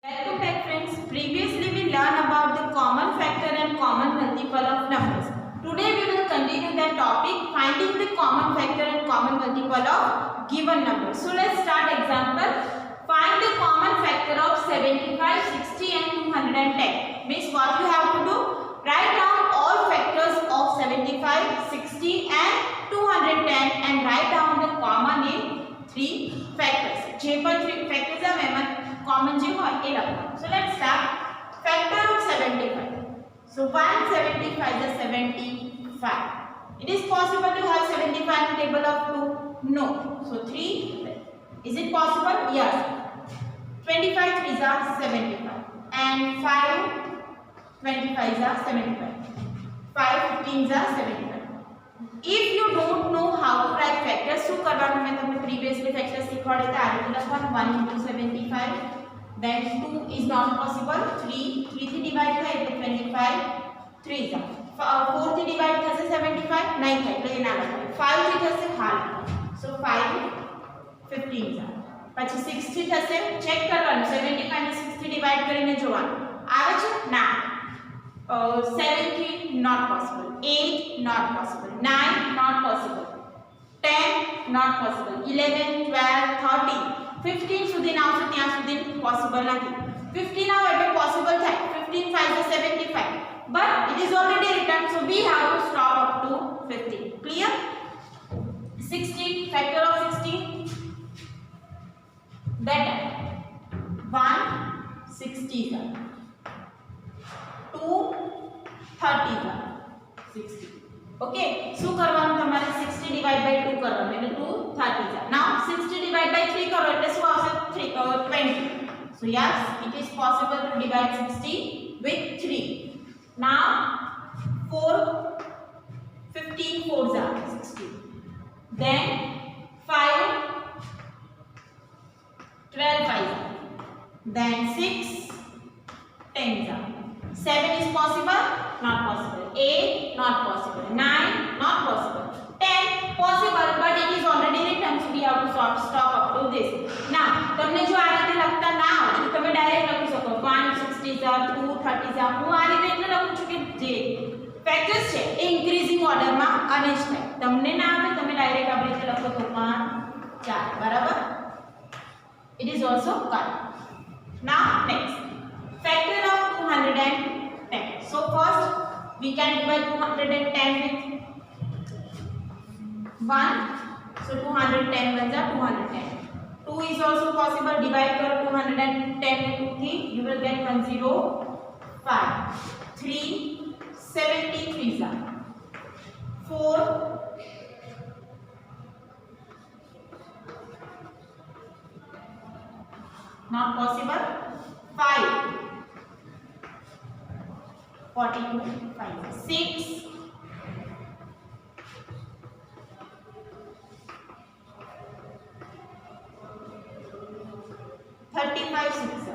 Welcome back friends. Previously we learned about the common factor and common multiple of numbers. Today we will continue that topic, finding the common factor and common multiple of given number. So let's start example. Find the common factor of 75, 60 and 210. Means what you have to do? Write down all factors of 75, 60 and 210 and write down the common in 3 factors. જે પણ 3 factors આવે એમાં common જે હોય એ લખવાનું. So let's start. Factor of 75. So 175 is 75. It is possible to have 75 in table of 2? No. So 3. Is it possible? Yes. 25 3s are 75 and 5 25s are 75. 5 15s are 75. If you don't know how to write factors, શું કરવાનું મેં તમને previously factors શીખવાડ્યા હતા. આ રીતે લખવાનું 1 into 75. Then 2 is not possible. 3 થી divide થાય એટલે 25 3s are. 4 થી divide થશે 75 નહીં થાય એટલે એ ના લખાય. 5 થી થશે half. So 5 15s are. પછી 6 થી થશે ચેક કરવાનું 75 ને 6 થી divide કરીને જોવાનું આવે છે ના. 7 3 not possible. 8 not possible. 9 not possible. 10 not possible. 11 12 13 15 સુધી ના આવશે ત્યાં સુધી possible નથી. 15 આવે એટલે possible થાય. 15 5 is 75 but it is already written, so we have to stop up to 15. Clear? 60 factor of 60 that 1 60s are 2 30s are 60. Okay, શું કરવાનું તમારે 60 divide by 2 કરવાનું એટલે 2 30s are. Now 60 divide by 3 કરો એટલે શું આવશે 20. So yes, it is possible to divide 60 with 3. Now 4 15 4s are 60. Then 5 12 5s are. Then 6 10s are. 7 is possible? Not possible. 8 not possible. 9 not possible. 10 possible but it is already written, so we have to stop up to this. Now તમને જો આ રીતે લખતા ના આવડે તો તમે direct લખી શકો 1 60s are 2 30s are. હું આ રીતે એટલે લખું છું કે જે ફેક્ટર્સ છે એ ઇન્ક્રીઝિંગ ઓર્ડરમાં અરેન્જ થાય. તમને ના આવે તમે ડાયરેક્ટ આ રીતે લખો તો 5 4 બરાબર. It is also correct. Now next factor of 210. So first we can divide 210 with 1. So 210 ones are 210. 2 is also possible. Divide karo 210 with 2 you will get 105. 3 73s are. 4 not possible. 5 42 5 6 35 6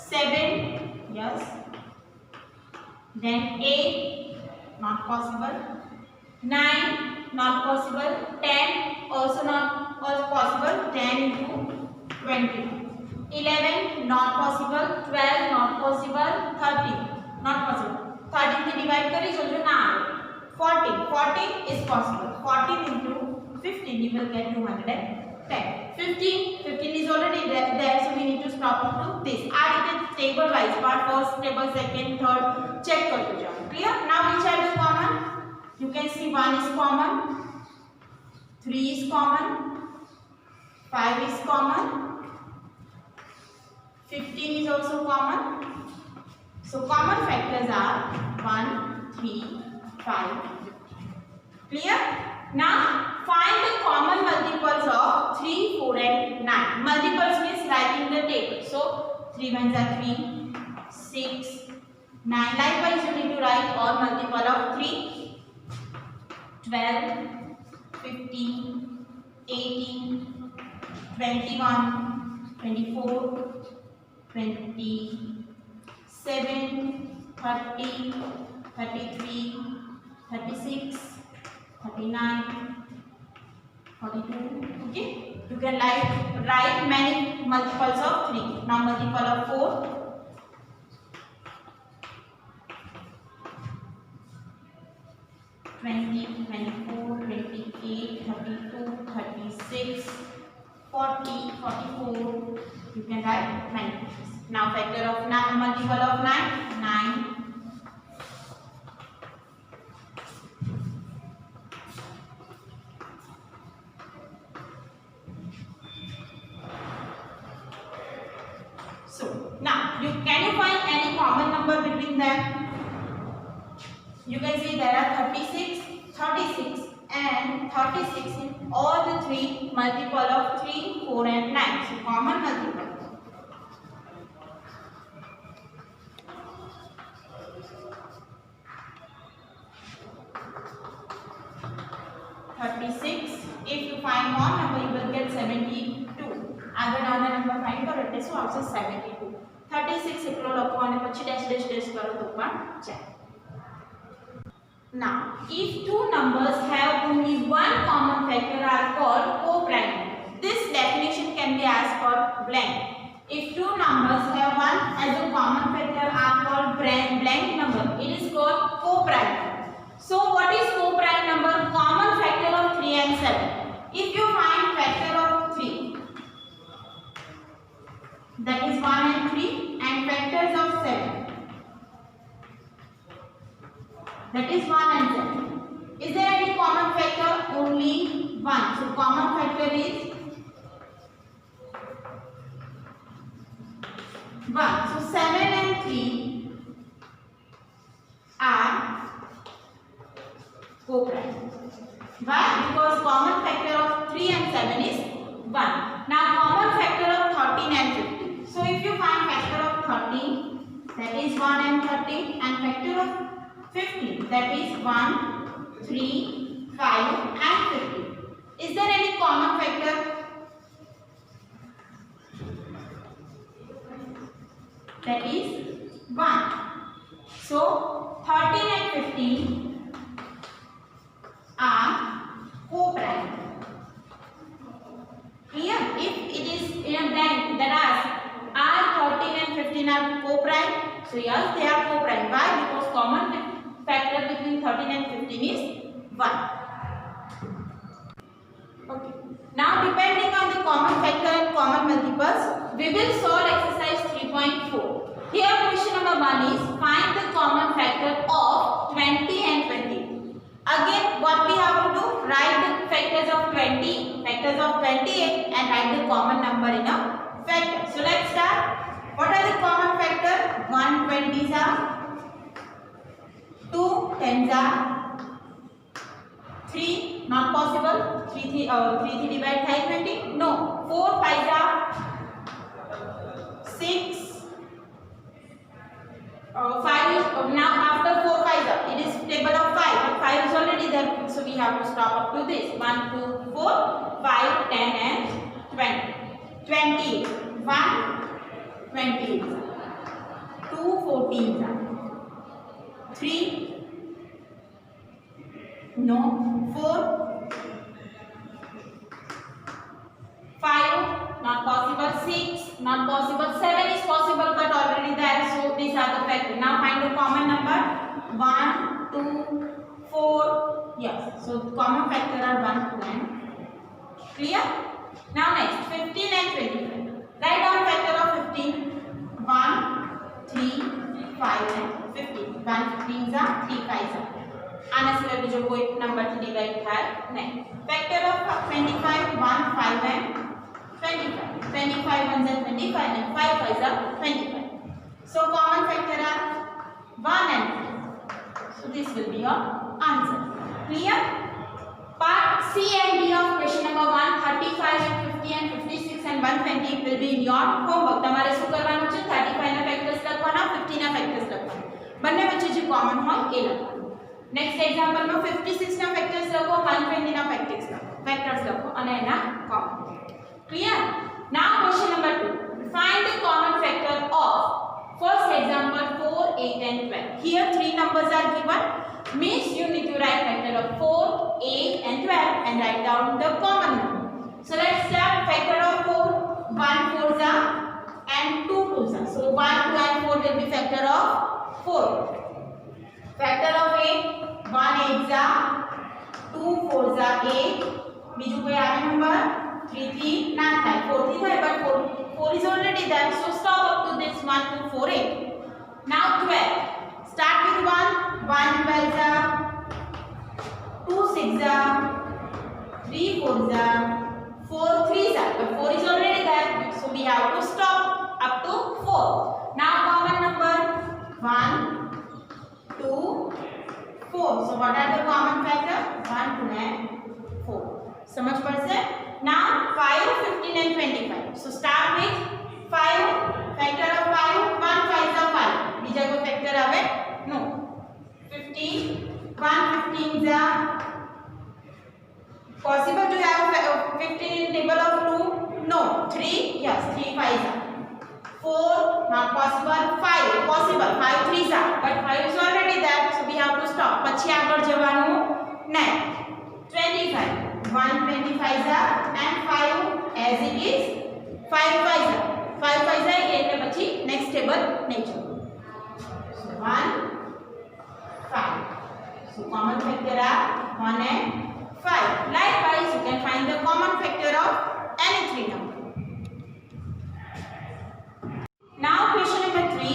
7 yes. Then 8 not possible. 9 not possible. 10 also not possible. 10 into 20. 11 not possible. 12 not possible. 13 not possible. 13 થી divide કરી જોજો ના આવે. 14 is possible. 14 into 15 you will get 210. 15 is already there, so we need to stop up to this. આ રીતે table wise part, first table, second, third check કરજો જાઓ. Clear? Now which are the common? You can see 1 is common, 3 is common, 5 is common, 15 is also common. So common factors are 1 3 5. Clear? Now find the common multiples of 3 4 and 9. Multiples means write in the table. So 3 ones are 3 6 9. Likewise you need to write all multiple of 3 12 15 18 21 24 27 30 33 36 39 42. Okay, you can write many multiples of 3. Now multiple of 4, 20, 24, 28, 32, 36, 40, 44. You can write many. Now factor of 9, multiple of 9, 9. So now can you find any common number between them? You can see there are 36, 36 and 36 in all the three multiple of 3, 4 and 9. So common multiple. 36. If you find one number, you will get 72. આગળ આના number find કરો એટલે શું આવશે 72. 36 એકલો લખો અને પછી ડેશ ડેશ ડેશ કરો તો પણ ચાલે. Now, if two numbers have only one common factor are called co-prime. This definition can be as per blank. If two numbers have one as a common factor are called blank number. It is called co-prime. So, what is co-prime number? Common factor of 3 and 7. If you find factor of 3, that is 1 and 3, and factors of 7, that is 1 and 7. Is there any common factor? Only 1. So common factor is 1. So 7 and 3 are co-prime. Why? Because common factor of 3 and 7 is 1. Now common factor of 13 and 15. So if you find factor of 13, that is 1 and 13, and factor of 15, that is 1, 3, 5 and 15. Is there any common factor? That is 1. So 13 and 15 are co-prime. Clear? If it is in a blank that asks, are 13 and 15 are co-prime? So yes, they are co-prime. Why? Because common factor between 13 and 15 is 1. Okay. Now depending on the common factor and common multiples, we will solve exercise 3.4. Here question number 1 is find the common factor of 20 and 20. Again, what we have to do? Write the factors of 20, factors of 28 and write the common number in a factor. So let's start. What are the common factor? 1 20s are, 2 10s are, 3 not possible. 3 divide by 20? No. 4 5s are, 6 5 is now after 4 5s are. It is table of 5, but 5 is already there, so we have to stop up to this. 1 2 4 5 10 and 20. 20 1 20 2 14s are, 3 no, 4 5 not possible, 6 not possible, 7 is possible but already there, so these are the factors. Now find the common number. 1 2 4. Yes, so common factor are 1 2 and clear. Now next 15 and 25. Write down factor of 15. 1 3 5 and 15. 1 15s are, 3 5s are. આના સિવાય બીજો કોઈ નંબરથી divide થાય નહીં. Factor of 25 1 5 and 25. 25 ones are 25 and 5 5s are 25. So common factor are 1 and 2. So this will be your answer. Clear? Part C and D of question number 1, 35 and 50 and 56 and 120 will be in your homework. તમારે શું કરવાનું છે? 35 ના factors લખવાના, 50 ના factors લખવાના. બંને વચ્ચે જે કોમન હોય એ લખવાનું. નેક્સ્ટ એક્ઝામ્પલ માં 56 ના ફેક્ટર્સ લખો, 120 ના ફેક્ટર્સ લખો અને એના common. Clear? Now question number 2. Find the common factor of first example 4, 8 and 12. Here 3 numbers are given. Means you need to write factor of 4, 8 and 12 and write down the common number will be factor of 4. Factor of 8, 1 8 जा 2 4 जा 8. બીજું કોઈ આવે number 3 થી ના થાય 4 થી થાય but 4 is already there, so stop up to this 1 2 4 8. Now 12. Start with 1 1 12 जा 2 6 जा 3 4 जा 4 3 जा, but 4 is already there, so we have to stop up to 4. Now common number 1 2 4. So what are the common factor? 1 2 and 4. समझ पड़से? Now 5 15 and 25. So start with 5. Factor of 5 1 5 is 5. बीजा कोई factor आवे? No. 15 1 15 जा possible to have 15 in table of 2? No. 3? Yes, 3 5 जा 4 not possible. 5 possible. 5 3 जा, but 5 is already there, so we have to stop. પછી આગળ જવાનું નહીં. 25 1 25 जा and 5 as it is 5 5 जा 5 5 जा એટલે પછી next table નહીં જવું. So 1 5. So common factor are 1 and 5. Likewise you can find the common factor of any three number. Now question number 3.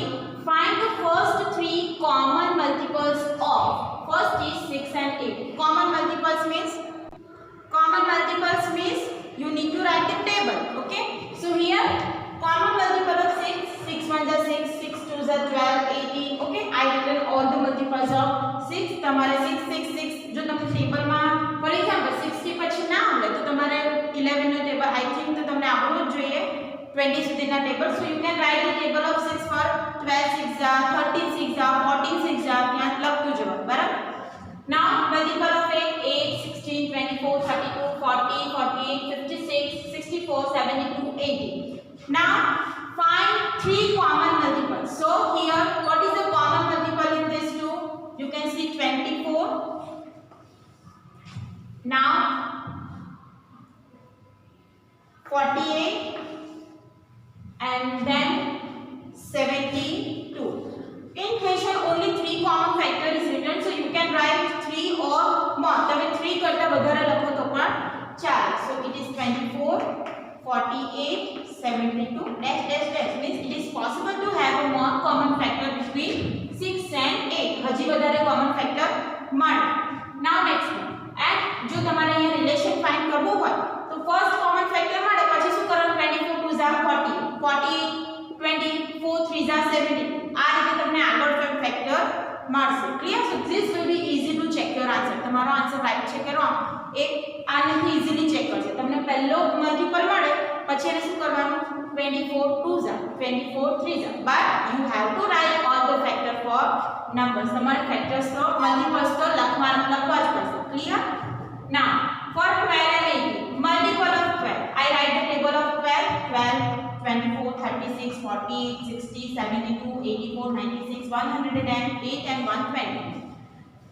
Find the first three common multiples of. First is 6 and 8. Common multiples means you need to write the table. Okay. So here common multiple of 6. 6 1 is 6. 6 2 is 12 18. Okay. I written all the multiples of 6. તમારે 6 6 6 જો તમે table માં for example 60 પછી ના આવડે તો તમારે 11 નો table I think તો તમને આવડવું જ જોઈએ 20 સુધીના table. So you can write the table of 6 for 12 6 जा 13 6 जा 14 6 जा ત્યાં લખતું જવાનું બરાબર. Now multiple of 8 8 16 24 32 40 48 56 64 72 80. Now find three common multiples. So here what is the common multiple in these two? You can see 24. Now 48 and then 72. In question only three common factor is written, so you can write 3 or more. તમે 3 કરતા વધારે લખો તો પણ ચાલે. So it is 24 48 72 dash dash dash means it is possible to have a more common factor between 6 and 8. હજી વધારે common factor મળે. Now next one. And જો તમારે અહીંયા રિલેશન ફાઇન્ડ કરવું હોય તો ફર્સ્ટ કોમન ફેક્ટર મળે પછી શું કરવાનું 24 2 જા 40 40 24 3 જા 70. આ રીતે તમને આગળ ફેક્ટર મળશે. Clear? So this will be easy to check your answer. તમારો આન્સર રાઈટ છે કે રોંગ એ આનાથી ઇઝીલી ચેક કરશે. તમને પહેલો મલ્ટીપલ મળે પછી એને શું કરવાનું 24 2 જા 24 3 જા, but you have to write all the factor for numbers. તમારે ફેક્ટર્સ તો મલ્ટીપલ્સ તો લખવા જ પડશે. Clear? Now for 12 and 18 multiple of 12 I write the table of 12 24 36 48 60 72 84 96 108 and 120.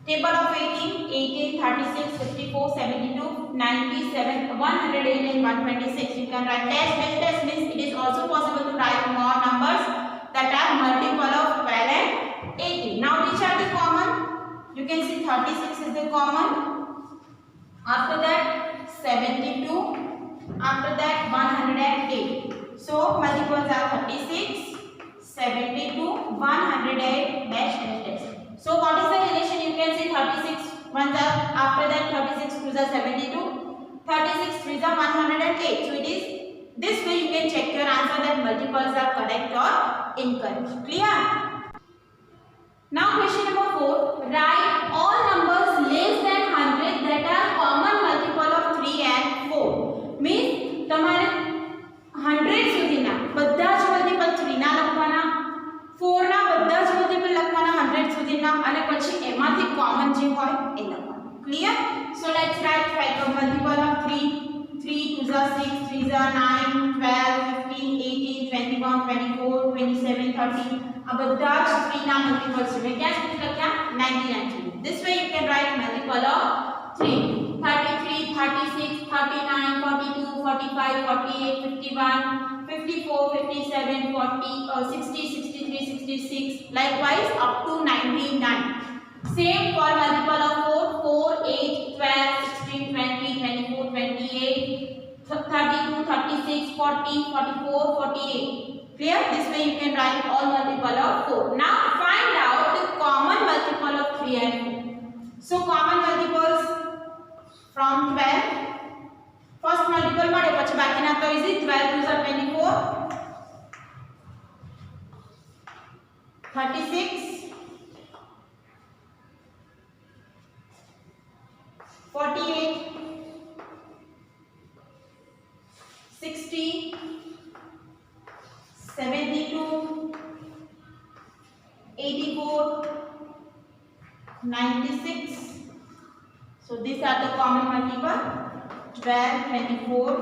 Table of 18 18 36 54 72 97 108 and 126. You can write dash dash dash means it is also possible to write more numbers that are multiple of 12 and 18. Now which are the common? You can see 36 is the common. After that 72. After that 108. So multiples are 36 72 108 dash dash dash. So what is the relation? You can see 36 1 are after that 36 2 are 72 36 3 are 108. So it is this way you can check your answer that multiples are correct or incorrect. Clear? Now question number 4. Write all numbers less than 100 that are common multiple of 3 and 4. Means તમારે 100 સુધીના બધા જ multiple 3 ના લખવાના 4 ના બધા જ multiple લખવાના 100 સુધીના અને પછી એમાંથી કોમન જે હોય એ લખવાનું. Clear? So let's write five multiple of 3 3 2 are 6 3 are 9 12 15 18 21 24 27 30 આ બધા જ 3 ના મલ્ટીપલ છે. મેં ક્યાં સુધી લખ્યા 99 સુધી. This way you can write multiple of 3 33 36 39 42 45 48 51 54 57 40 60 60 63, 66. Likewise up to 99. Same for multiple of 4, 4, 8, 12, 16, 20, 24, 28, 32, 36, 40, 44, 48. Clear? This way you can write all multiple of 4. Now find out the common multiple of 3 and 4. So common multiples from 12. First multiple મળે પછી બાકીના તો easy. 12 2 are 24, 36, 48, 60, 72, 84, 96. So these are the common multiple. 12, 24,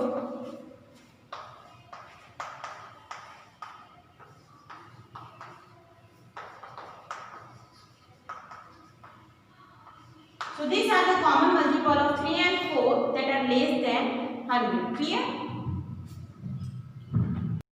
so these are the common multiple of 3 and 4 that are less than 100. Clear?